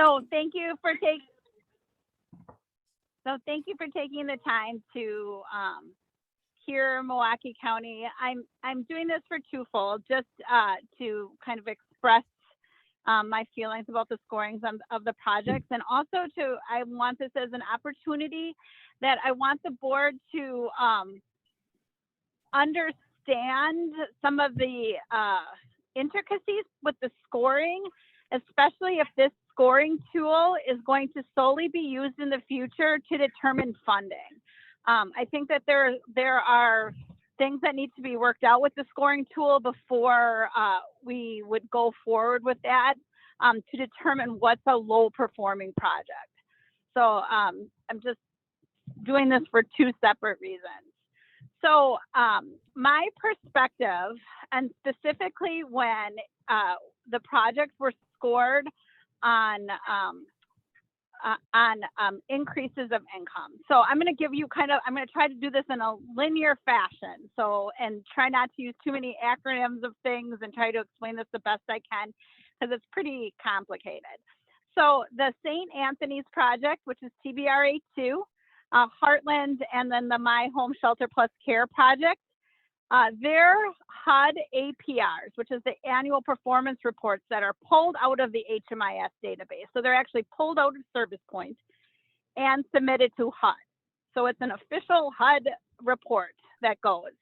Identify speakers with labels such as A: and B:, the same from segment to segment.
A: So thank you for taking the time to hear Milwaukee County. I'm doing this for twofold, just to kind of express my feelings about the scorings of the projects, and also I want this as an opportunity that I want the board to understand some of the intricacies with the scoring, especially if this scoring tool is going to solely be used in the future to determine funding. I think that there are things that need to be worked out with the scoring tool before we would go forward with that to determine what's a low performing project. So I'm just doing this for two separate reasons. So my perspective, and specifically when the projects were scored on increases of income. So I'm going to give you I'm going to try to do this in a linear fashion. So, and try not to use too many acronyms of things and try to explain this the best I can because it's pretty complicated. So the St. Anthony's project, which is TBRA2, Heartland, and then the My Home Shelter Plus Care project, their HUD APRs, which is the annual performance reports that are pulled out of the HMIS database. So they're actually pulled out of Service Point and submitted to HUD. So it's an official HUD report that goes.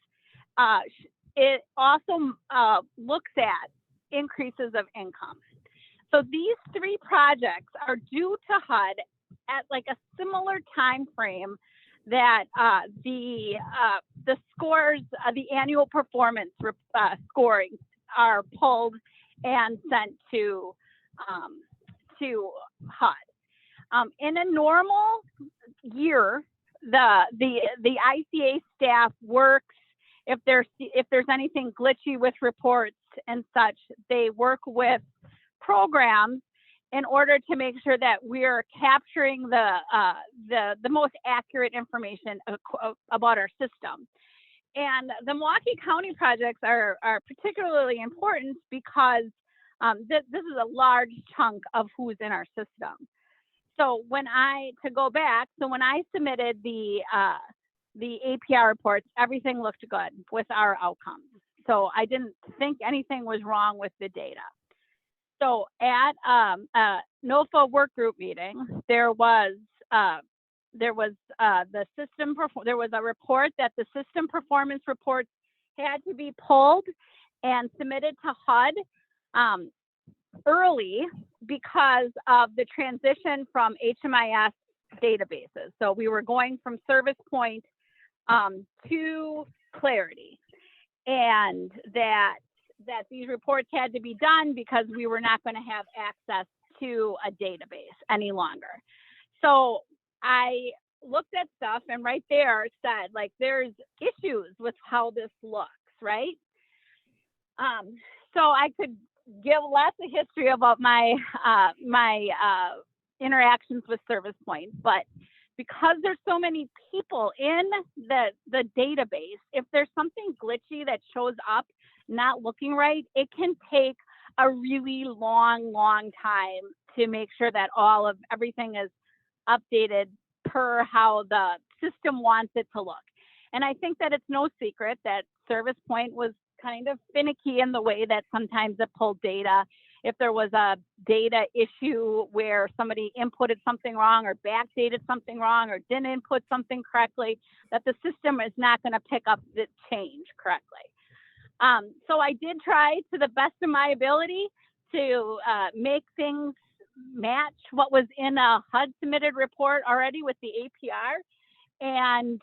A: It also looks at increases of income. So these three projects are due to HUD at like a similar time frame that the scores, the annual performance scoring are pulled and sent to HUD. In a normal year, the ICA staff works, if there's anything glitchy with reports and such, they work with programs in order to make sure that we're capturing the most accurate information about our system. And the Milwaukee County projects are particularly important because this is a large chunk of who's in our system. So when I submitted the APR reports, everything looked good with our outcomes. So I didn't think anything was wrong with the data. So at NOFA work group meeting, there was a report that the system performance reports had to be pulled and submitted to HUD early because of the transition from HMIS databases. So we were going from Service Point to Clarity, and that these reports had to be done because we were not going to have access to a database any longer. So I looked at stuff, and right there it said, like, there's issues with how this looks, right? So I could give lots of history about my interactions with Service Point, but because there's so many people in the database, if there's something glitchy that shows up not looking right, it can take a really long time to make sure that everything is updated per how the system wants it to look. And I think that it's no secret that Service Point was kind of finicky in the way that sometimes it pulled data. If there was a data issue where somebody inputted something wrong or backdated something wrong or didn't input something correctly, that the system is not going to pick up the change correctly. So I did try to the best of my ability to make things match what was in a HUD submitted report already with the APR, and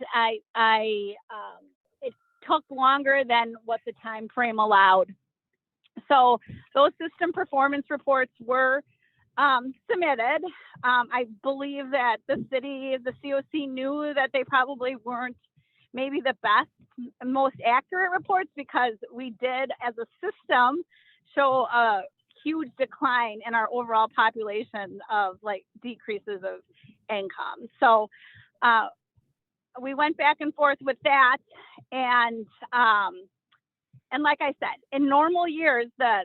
A: it took longer than what the time frame allowed. So those system performance reports were submitted. I believe that the COC knew that they probably weren't maybe the best, most accurate reports, because we did as a system show a huge decline in our overall population of like decreases of income. So we went back and forth with that, and and like I said, in normal years, the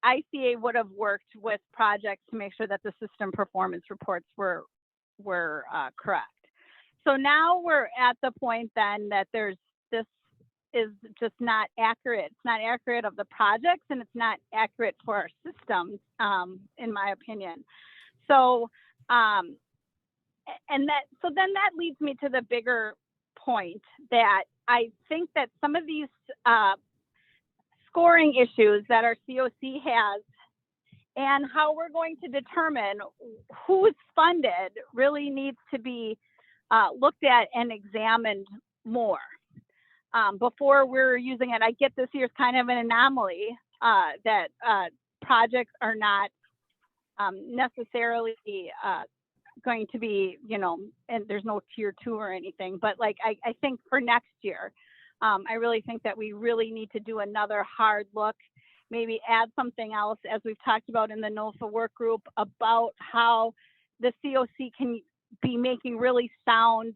A: ICA would have worked with projects to make sure that the system performance reports were correct. So now we're at the point then that this is just not accurate. It's not accurate of the projects, and it's not accurate for our systems, in my opinion. So, then that leads me to the bigger point that I think that some of these scoring issues that our COC has and how we're going to determine who's funded really needs to be looked at and examined more before we're using it. I get this year's kind of an anomaly that projects are not necessarily going to be, and there's no tier 2 or anything, but like I think for next year, I really think that we really need to do another hard look, maybe add something else, as we've talked about in the NOFA work group, about how the COC can be making really sound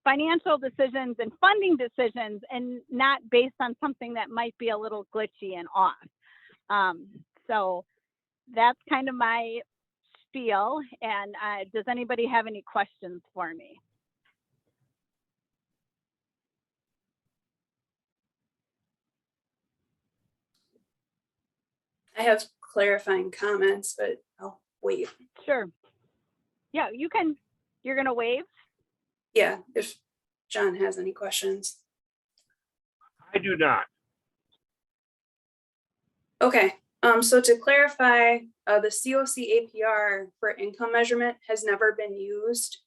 A: financial decisions and funding decisions, and not based on something that might be a little glitchy and off. So that's kind of my spiel. And does anybody have any questions for me?
B: I have clarifying comments, but I'll wait.
A: Sure. Yeah, you can. You're going to wave?
B: Yeah, if John has any questions.
C: I do not.
B: Okay, so to clarify, the COC APR for income measurement has never been used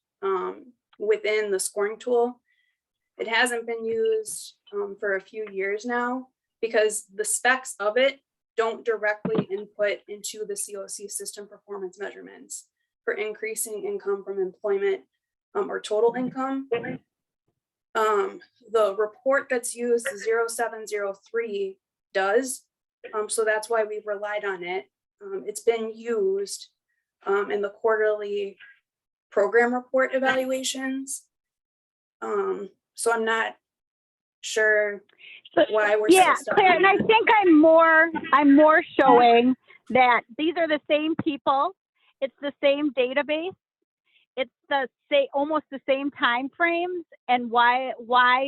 B: within the scoring tool. It hasn't been used for a few years now because the specs of it don't directly input into the COC system performance measurements for increasing income from employment or total income. The report that's used, the 0703, does. So that's why we've relied on it. It's been used in the quarterly program report evaluations. So I'm not sure why we're
A: yeah,
B: still
A: Claire, and I think I'm more showing that these are the same people. It's the same database. It's almost the same time frames, and why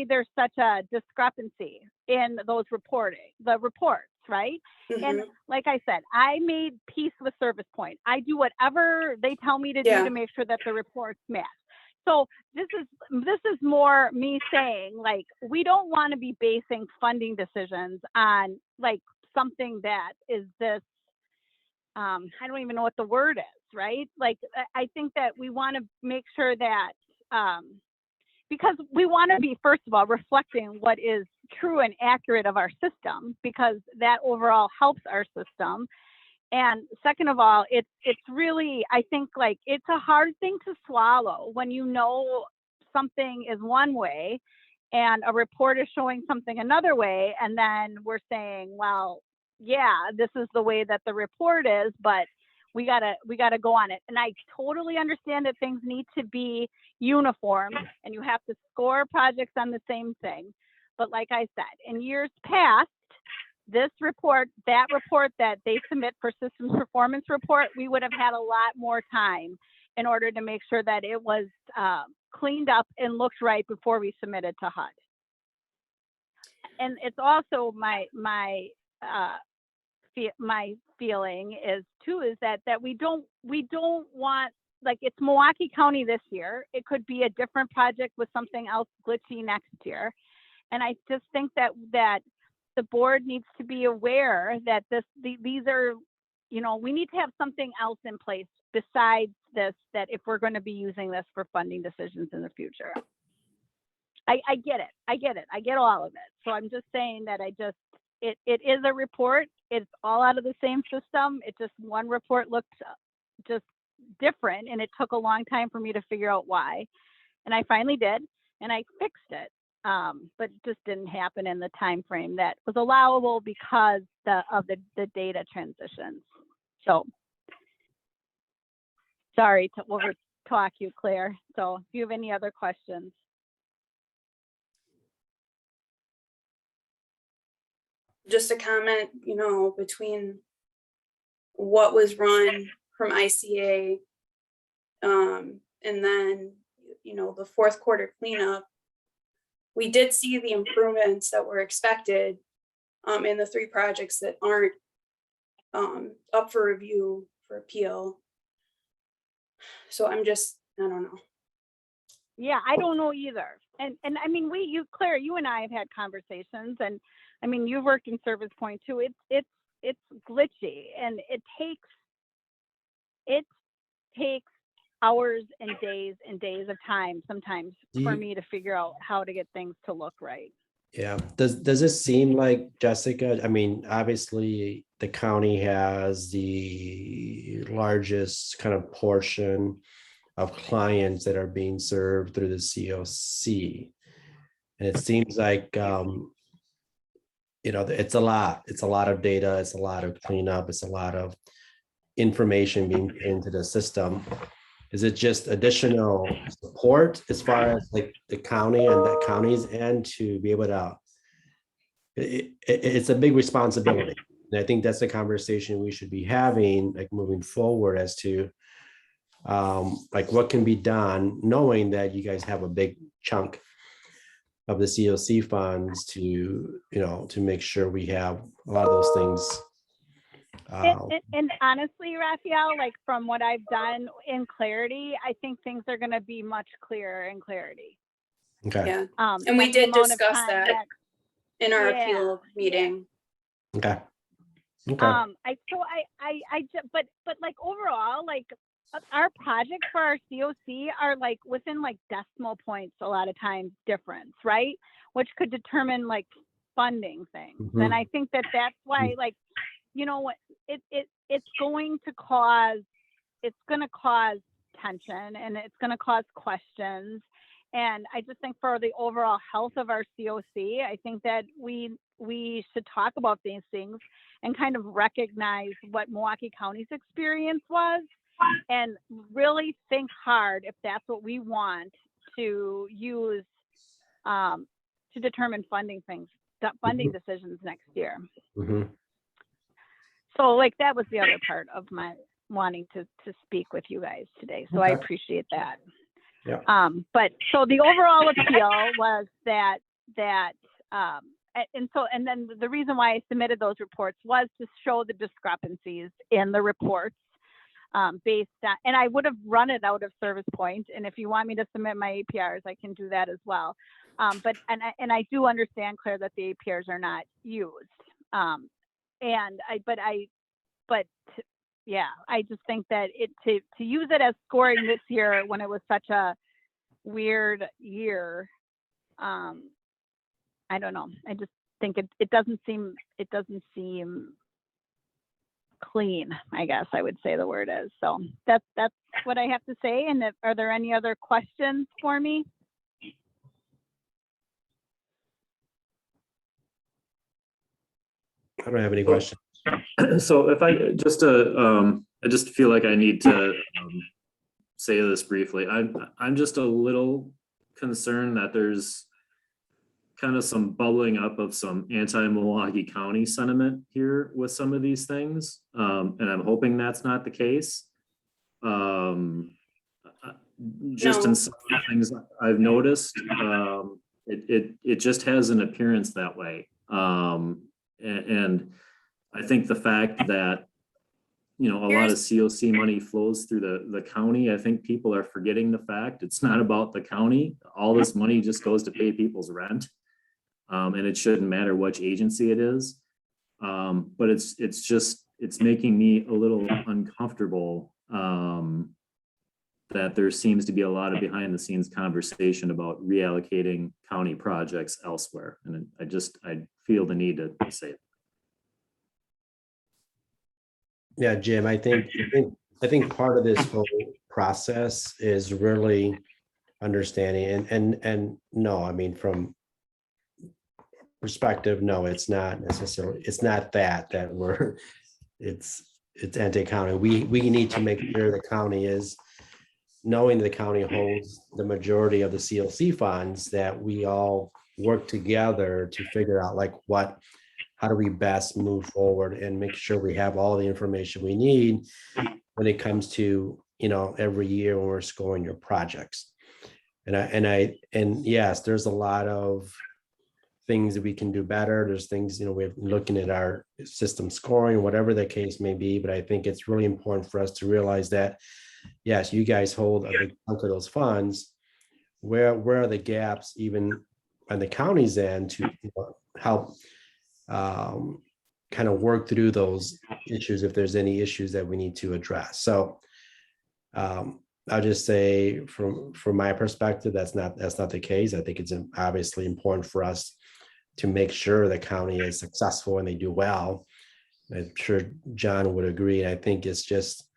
A: there's such a discrepancy in those reports, right?
B: Mm-hmm.
A: And like I said, I made peace with Service Point. I do whatever they tell me to do to make sure that the reports match. So this is more me saying, like, we don't want to be basing funding decisions on like something that is this, I don't even know what the word is, right? Like, I think that we want to make sure that, because we want to be, first of all, reflecting what is true and accurate of our system, because that overall helps our system. And second of all, it's really, I think, like, it's a hard thing to swallow when you know something is one way and a report is showing something another way, and then we're saying, well, yeah, this is the way that the report is, but we gotta go on it. And I totally understand that things need to be uniform and you have to score projects on the same thing. But like I said, in years past, this report, that report that they submit for systems performance report, we would have had a lot more time in order to make sure that it was cleaned up and looked right before we submitted to HUD. And it's also my feeling is that we don't want, like, it's Milwaukee County this year. It could be a different project with something else glitchy next year. And I just think that the board needs to be aware that these are, we need to have something else in place besides this, that if we're going to be using this for funding decisions in the future. I get it. I get all of it. So I'm just saying that it is a report. It's all out of the same system. It just, one report looked just different, and it took a long time for me to figure out why. And I finally did, and I fixed it. But it just didn't happen in the time frame that was allowable because of the data transitions. So sorry to over talk you, Claire. So if you have any other questions.
B: just a comment, between what was run from ICA, and then, the fourth quarter cleanup, we did see the improvements that were expected in the 3 projects that aren't up for review for appeal. So I don't know.
A: Yeah, I don't know either. And I mean, Claire, you and I have had conversations, and I mean, you've worked in Service Point too. It's glitchy, and it takes hours and days of time sometimes for me to figure out how to get things to look right.
D: Yeah. Does it seem like, Jessica, I mean, obviously the county has the largest kind of portion of clients that are being served through the COC. And it seems like, it's a lot of data, it's a lot of cleanup, it's a lot of information being put into the system. Is it just additional support as far as like the county and the county's end to be able to, it's a big responsibility. And I think that's the conversation we should be having, like moving forward as to like what can be done, knowing that you guys have a big chunk of the COC funds to make sure we have a lot of those things.
A: And honestly, Raphael, like from what I've done in Clarity, I think things are going to be much clearer in Clarity.
D: Okay.
B: Yeah. And we did discuss that in our appeal meeting.
D: Okay.
A: But like overall, like our projects for our COC are like within like decimal points a lot of times difference, right? Which could determine like funding things.
D: Mm-hmm.
A: And I think that's why, like, what it's going to cause tension, and it's going to cause questions. And I just think for the overall health of our COC, I think that we should talk about these things and kind of recognize what Milwaukee County's experience was, and really think hard if that's what we want to use to determine funding decisions next year.
D: Mm-hmm.
A: So like that was the other part of my wanting to speak with you guys today. So okay. I appreciate that.
D: Yeah.
A: But so the overall appeal was that and then the reason why I submitted those reports was to show the discrepancies in the reports based on, and I would have run it out of Service Point. And if you want me to submit my APRs, I can do that as well. But I do understand, Claire, that the APRs are not used. I just think that to use it as scoring this year when it was such a weird year, I don't know. I just think it doesn't seem clean, I guess I would say the word is. So that's what I have to say. And are there any other questions for me?
D: I don't have any questions.
E: So if I just feel like I need to say this briefly. I'm just a little concerned that there's kind of some bubbling up of some anti-Milwaukee County sentiment here with some of these things, and I'm hoping that's not the case. Just in some of the things I've noticed, it just has an appearance that way, and I think the fact that a lot of COC money flows through the county, I think people are forgetting the fact it's not about the county. All this money just goes to pay people's rent, and it shouldn't matter which agency it is. But it's making me a little uncomfortable that there seems to be a lot of behind the scenes conversation about reallocating county projects elsewhere, and I feel the need to say it.
D: Yeah, Jim, I think part of this whole process is really understanding and no, I mean, from perspective, no, it's not necessarily, it's not that we're, it's anti-county. We need to make sure the county is, knowing the county holds the majority of the CLC funds, that we all work together to figure out like what how do we best move forward and make sure we have all the information we need when it comes to, every year when we're scoring your projects. And yes, there's a lot of things that we can do better. There's things, we're looking at our system scoring, whatever the case may be. But I think it's really important for us to realize that, yes, you guys hold a big chunk of those funds. Where are the gaps even on the county's end to help kind of work through those issues if there's any issues that we need to address. So I'll just say from my perspective, that's not the case. I think it's obviously important for us to make sure the county is successful and they do well. I'm sure John would agree. And I think it's just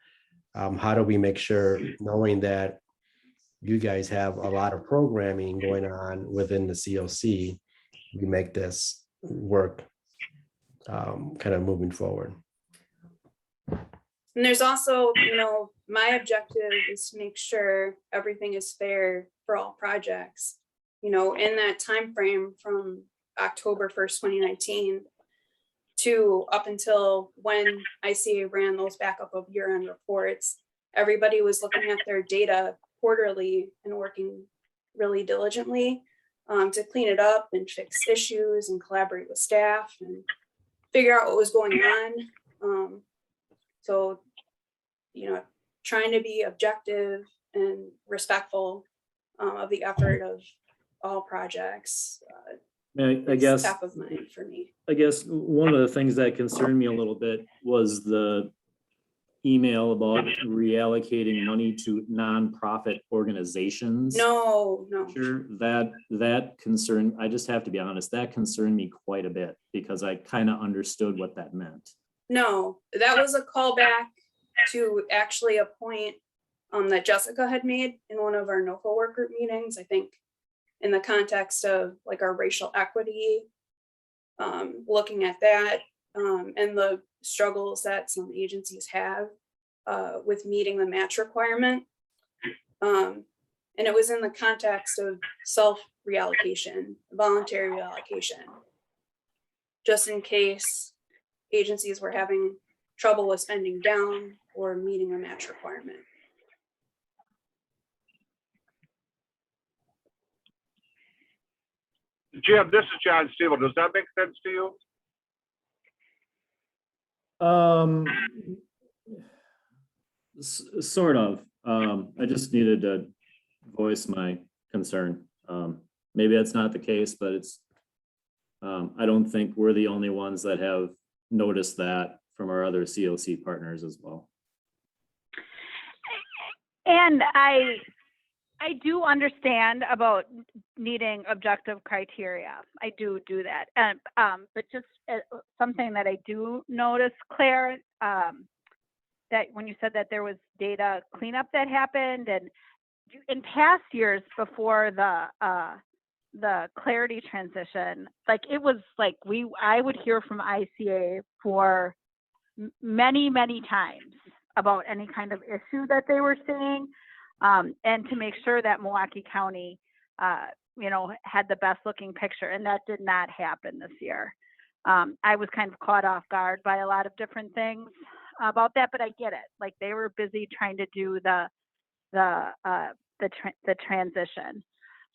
D: how do we make sure, knowing that you guys have a lot of programming going on within the COC, we make this work kind of moving forward.
B: And there's also, my objective is to make sure everything is fair for all projects. In that time frame from October 1st, 2019 to up until when ICA ran those backup of year-end reports, everybody was looking at their data quarterly and working really diligently to clean it up and fix issues and collaborate with staff and figure out what was going on. So, trying to be objective and respectful of the effort of all projects.
E: I guess
B: Top of mind for me.
E: I guess one of the things that concerned me a little bit was the email about reallocating money to nonprofit organizations.
B: No.
E: Sure, that concern, I just have to be honest, that concerned me quite a bit because I kind of understood what that meant.
B: No, that was a callback to actually a point that Jessica had made in one of our NOFA work group meetings, I think in the context of like our racial equity, looking at that and the struggles that some agencies have with meeting the match requirement. And it was in the context of self-reallocation, voluntary reallocation, just in case agencies were having trouble with spending down or meeting a match requirement.
C: Jim, this is John Steele. Does that make sense to you?
E: Sort of. I just needed to voice my concern. Maybe that's not the case, but it's, I don't think we're the only ones that have noticed that from our other COC partners as well.
A: And I do understand about needing objective criteria. I do that. And but just something that I do notice, Claire, that when you said that there was data cleanup that happened, and in past years before the Clarity transition, like it was like I would hear from ICA for many times about any kind of issue that they were seeing, and to make sure that Milwaukee County, had the best looking picture, and that did not happen this year. I was kind of caught off guard by a lot of different things about that, but I get it. Like they were busy trying to do the transition.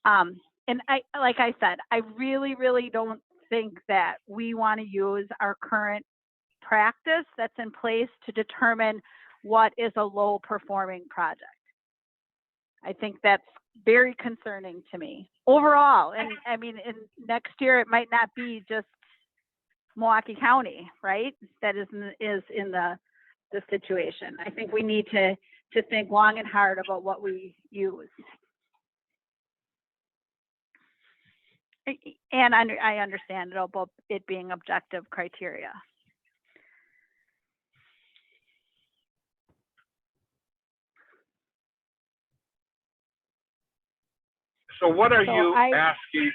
A: And like I said, I really don't think that we want to use our current practice that's in place to determine what is a low performing project. I think that's very concerning to me overall. And I mean, in next year, it might not be just Milwaukee County, right? That is in the situation. I think we need to think long and hard about what we use. And I understand it about it being objective criteria.
C: So what are you asking?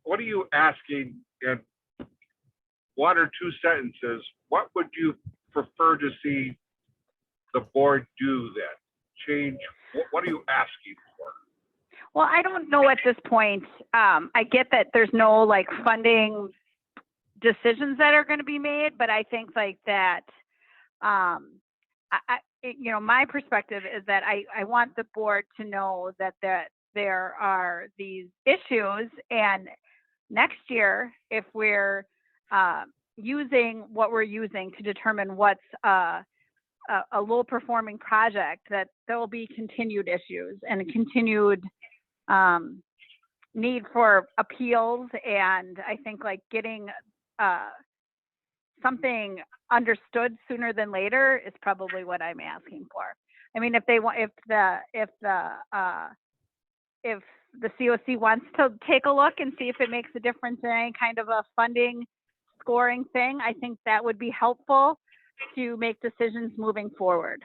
C: What are you asking in one or two sentences? What would you prefer to see the board do then? Change? What are you asking for?
A: Well, I don't know at this point. I get that there's no like funding decisions that are going to be made, but I think like that, my perspective is that I want the board to know that there are these issues, and next year, if we're using what we're using to determine what's a low performing project, that there will be continued issues and a continued need for appeals. And I think like getting something understood sooner than later is probably what I'm asking for. I mean, if the COC wants to take a look and see if it makes a difference in any kind of a funding scoring thing, I think that would be helpful to make decisions moving forward.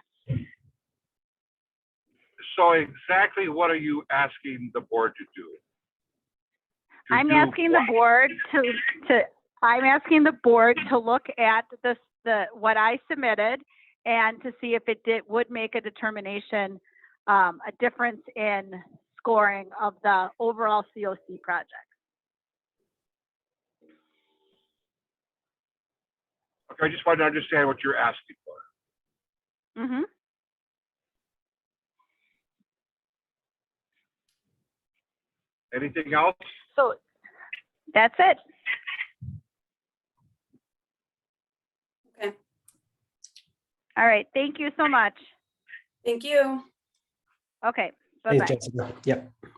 C: So exactly what are you asking the board to do?
A: I'm asking the board to look at what I submitted and to see if it would make a determination, a difference in scoring of the overall COC project.
C: Okay, I just want to understand what you're asking for.
A: Mm-hmm.
C: Anything else?
A: So that's it.
B: Okay,
A: All right. Thank you so much.
B: thank you.
A: Okay. Bye-bye.
D: Thanks, Jessica. Yep.